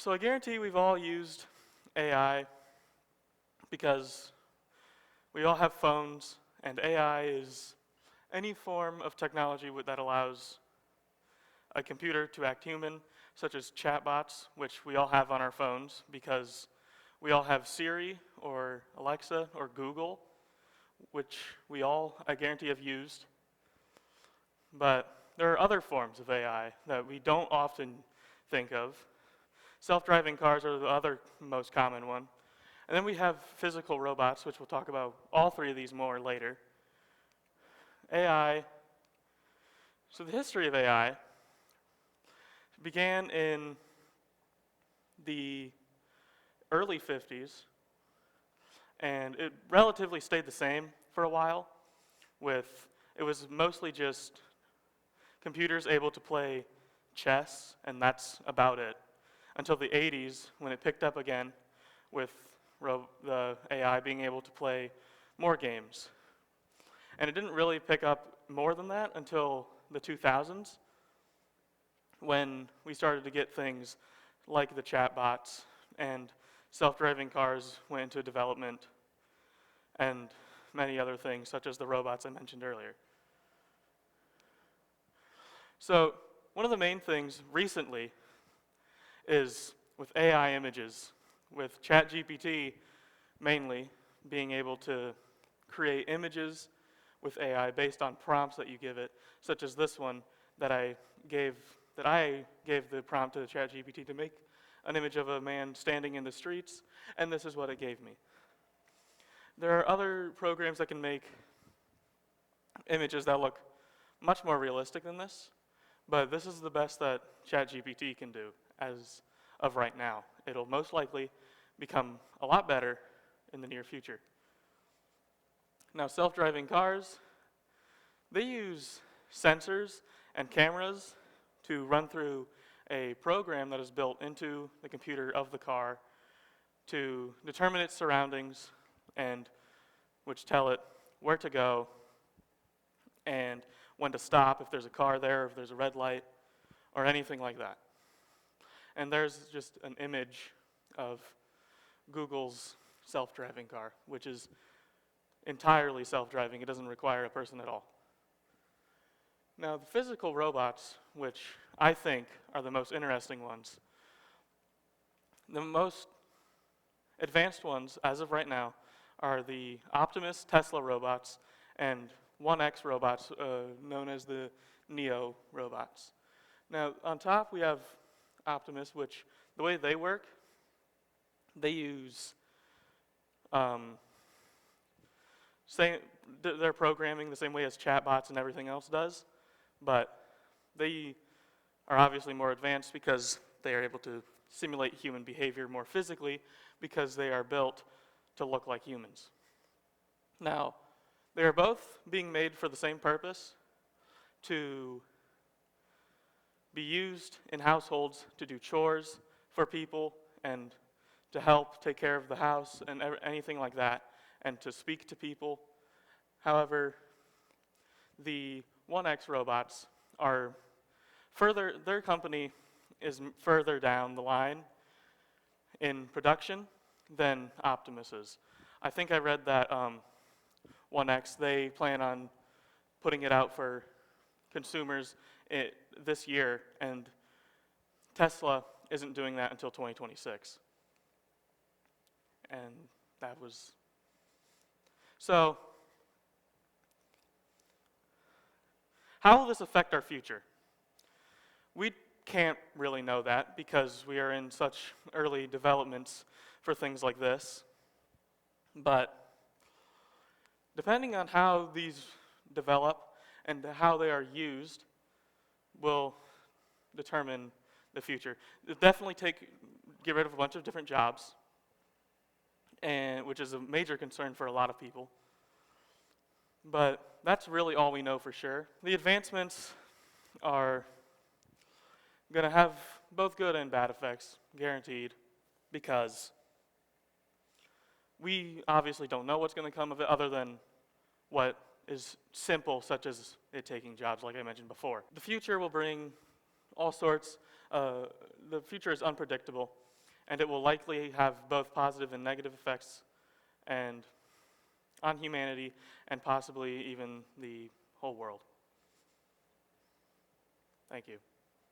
So I guarantee we've all used AI because we all have phones, and AI is any form of technology that allows a computer to act human, such as chatbots, which we all have on our phones because we all have Siri or Alexa or Google, which we all, I guarantee, have used. But there are other forms of AI that we don't often think of. Self-driving cars are the other most common one. And then we have physical robots, which we'll talk about all three of these more later. AI. So the history of AI began in the early 50s, and it relatively stayed the same for a while. It was mostly just computers able to play chess, and that's about it. Until the 80s, when it picked up again with the AI being able to play more games. And it didn't really pick up more than that until the 2000s, when we started to get things like the chatbots and self-driving cars went into development and many other things, such as the robots I mentioned earlier. So one of the main things recently is with AI images, with ChatGPT mainly being able to create images with AI based on prompts that you give it, such as this one that I gave the prompt to ChatGPT to make an image of a man standing in the streets, and this is what it gave me. There are other programs that can make images that look much more realistic than this, but this is the best that ChatGPT can do as of right now. It'll most likely become a lot better in the near future. Now, self-driving cars, they use sensors and cameras to run through a program that is built into the computer of the car to determine its surroundings, and which tell it where to go and when to stop if there's a car there, if there's a red light, or anything like that. And there's just an image of Google's self-driving car, which is entirely self-driving. It doesn't require a person at all. Now, the physical robots, which I think are the most interesting ones, the most advanced ones, as of right now, are the Optimus Tesla robots and 1X robots, known as the Neo robots. Now, on top we have Optimus, which the way they work, they use their programming the same way as chatbots and everything else does, but they are obviously more advanced because they are able to simulate human behavior more physically because they are built to look like humans. Now, they are both being made for the same purpose, to be used in households to do chores for people and to help take care of the house and anything like that, and to speak to people. However, the 1X robots are their company is further down the line in production than Optimus is. I think I read that 1X, they plan on putting it out for consumers this year, and Tesla isn't doing that until 2026. And that was... So, how will this affect our future? We can't really know that because we are in such early developments for things like this. But depending on how these develop and how they are used will determine the future. It'll definitely get rid of a bunch of different jobs, and which is a major concern for a lot of people. But that's really all we know for sure. The advancements are going to have both good and bad effects, guaranteed, because we obviously don't know what's going to come of it other than what is simple, such as it taking jobs, like I mentioned before. The future will bring all sorts. The future is unpredictable, and it will likely have both positive and negative effects and on humanity and possibly even the whole world. Thank you.